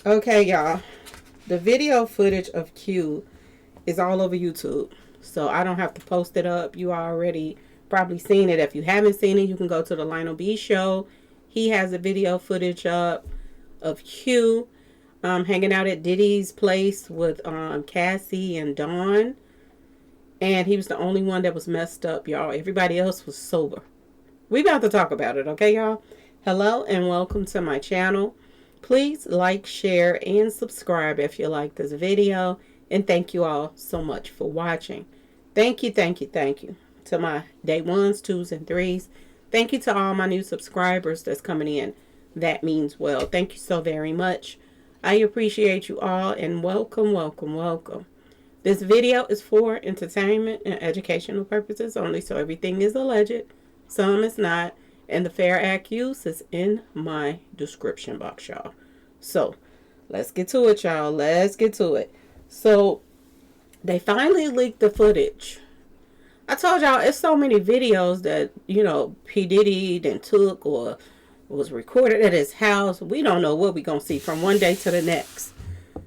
Okay, y'all. The video footage of Q is all over YouTube. So I don't have to post it up. You already probably seen it. If you haven't seen it, you can go to the Lionel B show. He has a video footage up of Q hanging out at Diddy's place with Cassie and Dawn. And he was the only one that was messed up, y'all. Everybody else was sober. We about to talk about it, okay, y'all? Hello and welcome to my channel. Please like, share, and subscribe if you like this video. And thank you all so much for watching. Thank you, thank you, thank you to my day ones, twos, and threes. Thank you to all my new subscribers that's coming in. That means well. Thank you so very much. I appreciate you all and welcome, welcome, welcome. This video is for entertainment and educational purposes only, so everything is alleged. Some is not. And the fair act use is in my description box, y'all. So, let's get to it, y'all. Let's get to it. So, they finally leaked the footage. I told y'all, it's so many videos that, P Diddy then took or was recorded at his house. We don't know what we're going to see from one day to the next.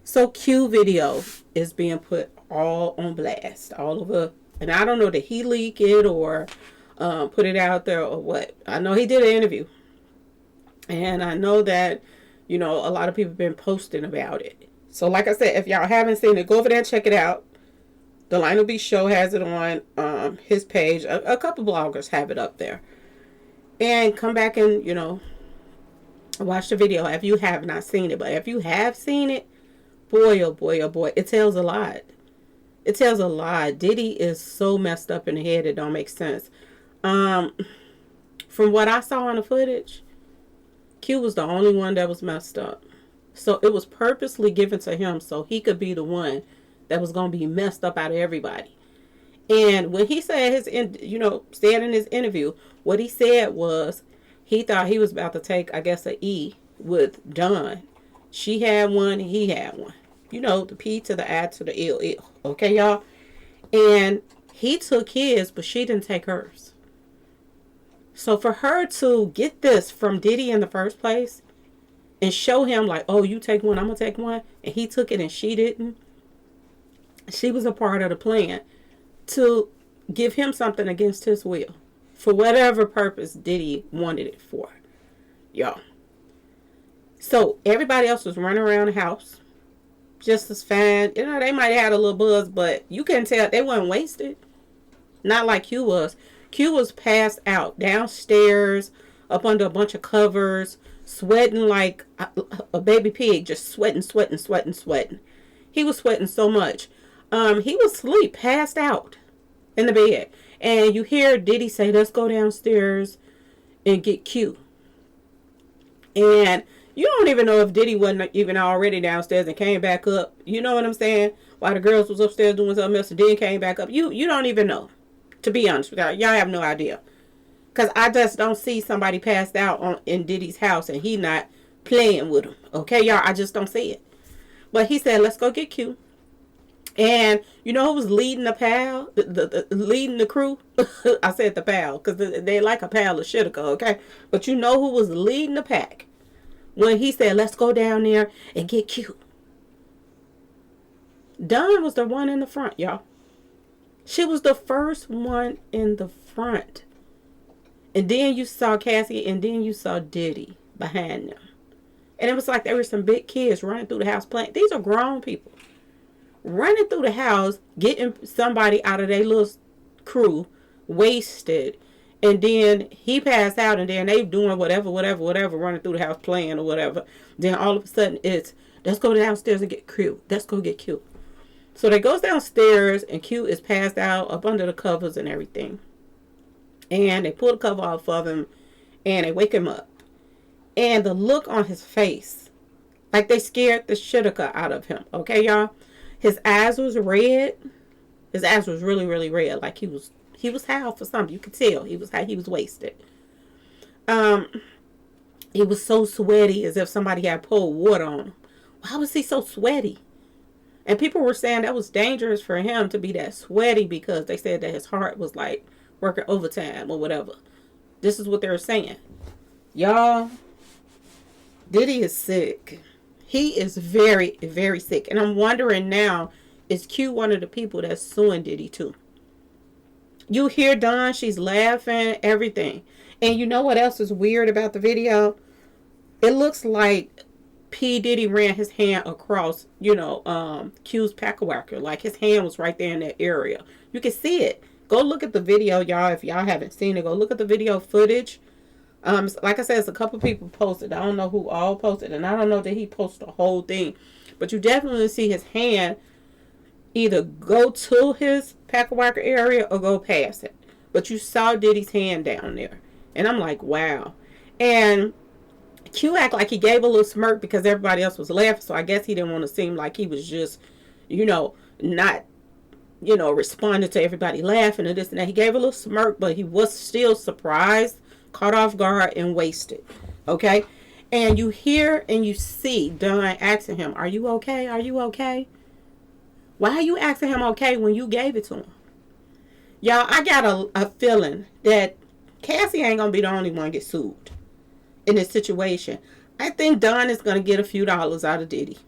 So, Q video is being put all on blast, all over. And I don't know, did he leak it or put it out there or what? I know he did an interview. And I know that, a lot of people have been posting about it. So like I said, if y'all haven't seen it, go over there and check it out. The Lionel B Show has it on his page. A couple bloggers have it up there. And come back and, watch the video if you have not seen it. But if you have seen it, boy, oh boy, oh boy, it tells a lot. It tells a lot. Diddy is so messed up in the head, it don't make sense. From what I saw on the footage, Q was the only one that was messed up. So it was purposely given to him so he could be the one that was going to be messed up out of everybody. And when he said said in his interview, what he said was he thought he was about to take, I guess, a E with Dawn. She had one and he had one. The P to the I to the L. Okay, y'all? And he took his, but she didn't take hers. So for her to get this from Diddy in the first place and show him like, oh, you take one, I'm going to take one, and he took it and she didn't, she was a part of the plan to give him something against his will for whatever purpose Diddy wanted it for. Y'all. So everybody else was running around the house just as fine. They might have had a little buzz, but you couldn't tell they weren't wasted. Not like Q was. Q was passed out downstairs, up under a bunch of covers, sweating like a baby pig, just sweating. He was sweating so much. He was asleep, passed out in the bed. And you hear Diddy say, let's go downstairs and get Q. And you don't even know if Diddy wasn't even already downstairs and came back up. You know what I'm saying? While the girls was upstairs doing something else and then came back up. You don't even know. To be honest with y'all, y'all have no idea. Because I just don't see somebody passed out in Diddy's house and he not playing with him. Okay, y'all? I just don't see it. But he said, let's go get Q. And you know who was leading the pal? Leading the crew? I said the pal because they like a pal of shitica, okay? But you know who was leading the pack? When he said, let's go down there and get Q. Dawn was the one in the front, y'all. She was the first one in the front. And then you saw Cassie and then you saw Diddy behind them. And it was like there were some big kids running through the house playing. These are grown people. Running through the house, getting somebody out of their little crew, wasted. And then he passed out and then they doing whatever, running through the house playing or whatever. Then all of a sudden it's, let's go downstairs and get Q. Let's go get Q. So they goes downstairs and Q is passed out up under the covers and everything. And they pull the cover off of him and they wake him up. And the look on his face, like they scared the shitica out of him. Okay, y'all? His eyes was red. His eyes was really, really red. Like he was high for something. You could tell he was high. He was wasted. He was so sweaty as if somebody had poured water on him. Why was he so sweaty? And people were saying that was dangerous for him to be that sweaty because they said that his heart was like working overtime or whatever. This is what they were saying. Y'all, Diddy is sick. He is very, very sick. And I'm wondering now, is Q one of the people that's suing Diddy too? You hear Dawn, she's laughing, everything. And you know what else is weird about the video? It looks like P Diddy ran his hand across, Q's packawhacker. Like his hand was right there in that area. You can see it. Go look at the video, y'all. If y'all haven't seen it, go look at the video footage. Like I said, it's a couple people posted. I don't know who all posted, and I don't know that he posted the whole thing. But you definitely see his hand either go to his packawhacker area or go past it. But you saw Diddy's hand down there. And I'm like, wow. And Q act like he gave a little smirk because everybody else was laughing. So I guess he didn't want to seem like he was just, not, responding to everybody laughing and this and that. He gave a little smirk, but he was still surprised, caught off guard, and wasted. Okay? And you hear and you see Don asking him, are you okay? Are you okay? Why are you asking him okay when you gave it to him? Y'all, I got a feeling that Cassie ain't going to be the only one get sued in this situation. I think Dawn is going to get a few dollars out of Diddy.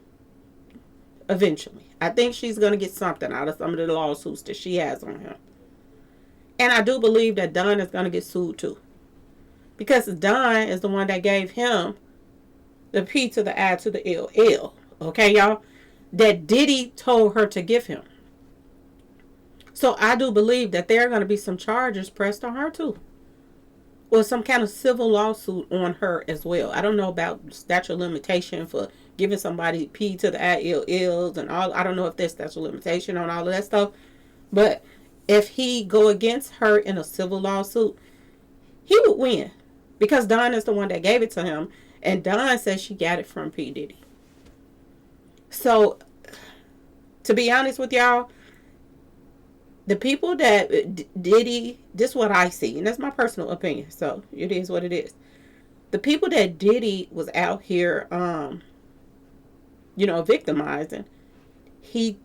Eventually. I think she's going to get something out of some of the lawsuits that she has on him. And I do believe that Dawn is going to get sued too. Because Dawn is the one that gave him the P to the I to the L. Okay, y'all? That Diddy told her to give him. So I do believe that there are going to be some charges pressed on her too. Or some kind of civil lawsuit on her as well. I don't know about statute of limitation for giving somebody P to the ILLs and all. I don't know if there's statute of limitation on all of that stuff. But if he go against her in a civil lawsuit, he would win. Because Dawn is the one that gave it to him. And Dawn says she got it from P Diddy. So, to be honest with y'all, the people that Diddy, this is what I see, and that's my personal opinion, so it is what it is. The people that Diddy was out here, victimizing, he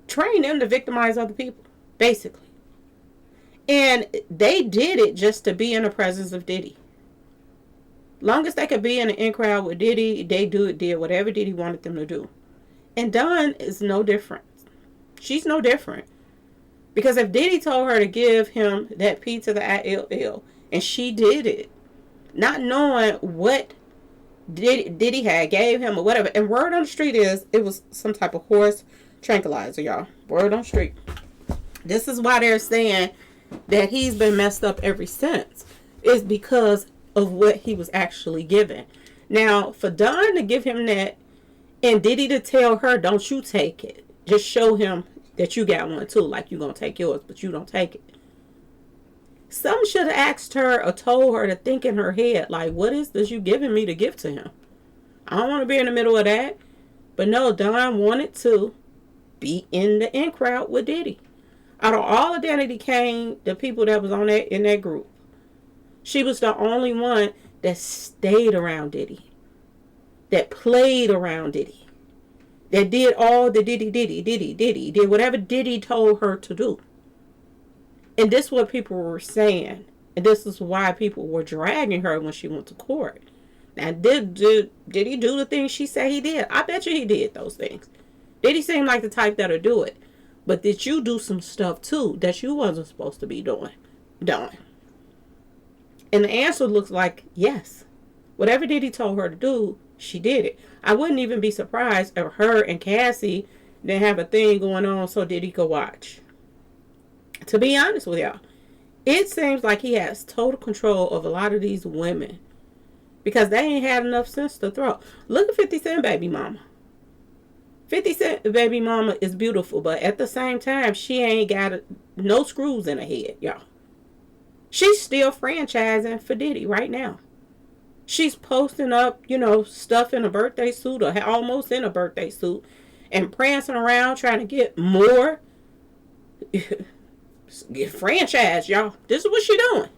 trained them to victimize other people, basically. And they did it just to be in the presence of Diddy. Long as they could be in the in crowd with Diddy, they did whatever Diddy wanted them to do. And Dawn is no different. She's no different. Because if Diddy told her to give him that P to the ILL, and she did it, not knowing what Diddy had gave him or whatever. And word on the street is, it was some type of horse tranquilizer, y'all. Word on the street. This is why they're saying that he's been messed up ever since. Is because of what he was actually given. Now, for Dawn to give him that, and Diddy to tell her, don't you take it. Just show him that you got one too. Like you going to take yours, but you don't take it. Some should have asked her or told her to think in her head, like, what is this you giving me to give to him? I don't want to be in the middle of that. But no, Dawn wanted to be in the in crowd with Diddy. Out of all of Danity Kane, the people that was on that in that group, she was the only one that stayed around Diddy. That played around Diddy. That did all the Diddy, did whatever Diddy told her to do. And this is what people were saying. And this is why people were dragging her when she went to court. Now, did he do the things she said he did? I bet you he did those things. Did he seem like the type that'll do it? But did you do some stuff too that you wasn't supposed to be doing? And the answer looks like yes. Whatever Diddy told her to do, she did it. I wouldn't even be surprised if her and Cassie didn't have a thing going on so Diddy could watch. To be honest with y'all, it seems like he has total control of a lot of these women because they ain't had enough sense to throw. Look at 50 Cent baby mama. 50 Cent baby mama is beautiful, but at the same time, she ain't got no screws in her head, y'all. She's still franchising for Diddy right now. She's posting up, stuff in a birthday suit or almost in a birthday suit and prancing around trying to get more. Get franchised, y'all. This is what she doing.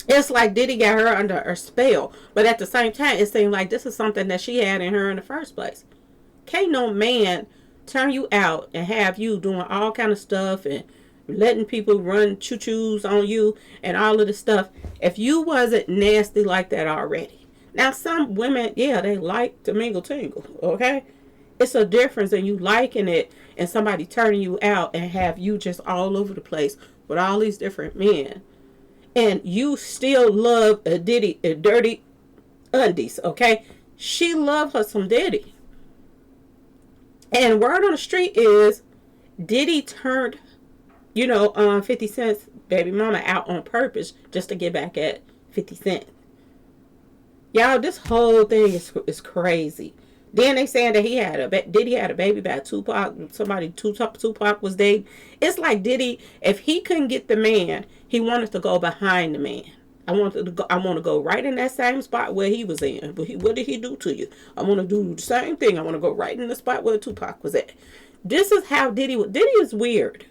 It's like Diddy got her under a spell. But at the same time, it seemed like this is something that she had in her in the first place. Can't no man turn you out and have you doing all kind of stuff and letting people run choo-choos on you and all of this stuff if you wasn't nasty like that already. Now, some women, yeah, they like to mingle tingle, okay? It's a difference in you liking it and somebody turning you out and have you just all over the place with all these different men. And you still love a Diddy, a dirty undies, okay? She loved her some Diddy. And word on the street is Diddy turned, 50 Cent's baby mama out on purpose just to get back at 50 Cent. Y'all, this whole thing is crazy. Then they saying that Diddy had a baby by Tupac. Tupac was dating. It's like Diddy, if he couldn't get the man, he wanted to go behind the man. I want to go right in that same spot where he was in. But what did he do to you? I want to do the same thing. I want to go right in the spot where Tupac was at. This is how Diddy is weird.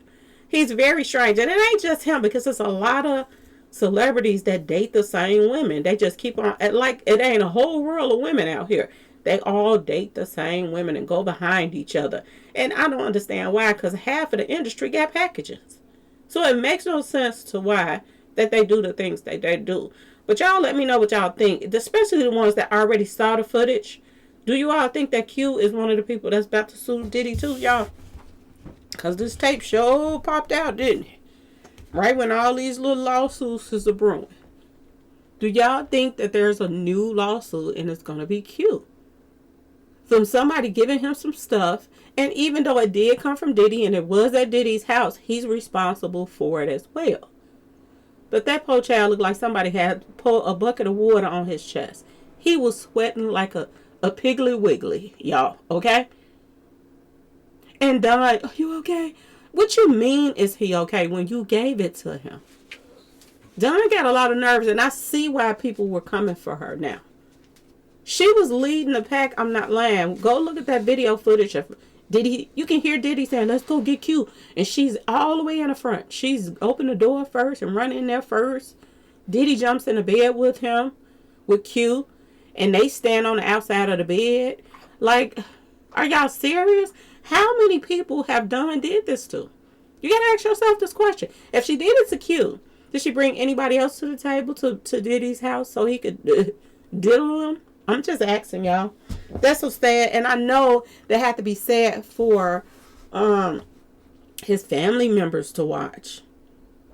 He's very strange. And it ain't just him, because there's a lot of celebrities that date the same women. They just keep on, like it ain't a whole world of women out here. They all date the same women and go behind each other. And I don't understand why, because half of the industry got packages. So it makes no sense to why that they do the things that they do. But y'all let me know what y'all think, especially the ones that already saw the footage. Do you all think that Q is one of the people that's about to sue Diddy too, y'all? Because this tape sure popped out, didn't it? Right when all these little lawsuits is brewing. Do y'all think that there's a new lawsuit and it's going to be Q? From somebody giving him some stuff. And even though it did come from Diddy and it was at Diddy's house, he's responsible for it as well. But that poor child looked like somebody had poured a bucket of water on his chest. He was sweating like a piggly wiggly, y'all, okay? And Don, are you okay? What you mean is he okay when you gave it to him? Don got a lot of nerves, and I see why people were coming for her now. She was leading the pack. I'm not lying. Go look at that video footage of Diddy. You can hear Diddy saying, let's go get Q. And she's all the way in the front. She's opened the door first and run in there first. Diddy jumps in the bed with him, with Q. And they stand on the outside of the bed. Like, are y'all serious? How many people have did this to? You gotta ask yourself this question. If she did it to Q, did she bring anybody else to the table to Diddy's house so he could diddle him? I'm just asking y'all. That's so sad. And I know that had to be sad for his family members to watch.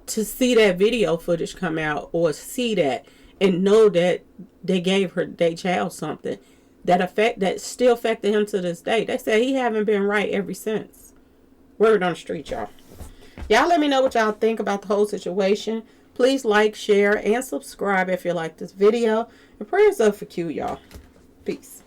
To see that video footage come out, or see that and know that they gave their child something that still affected him to this day. They said he haven't been right ever since. Word on the street, y'all. Y'all let me know what y'all think about the whole situation. Please like, share, and subscribe if you like this video. And prayers up for Q, y'all. Peace.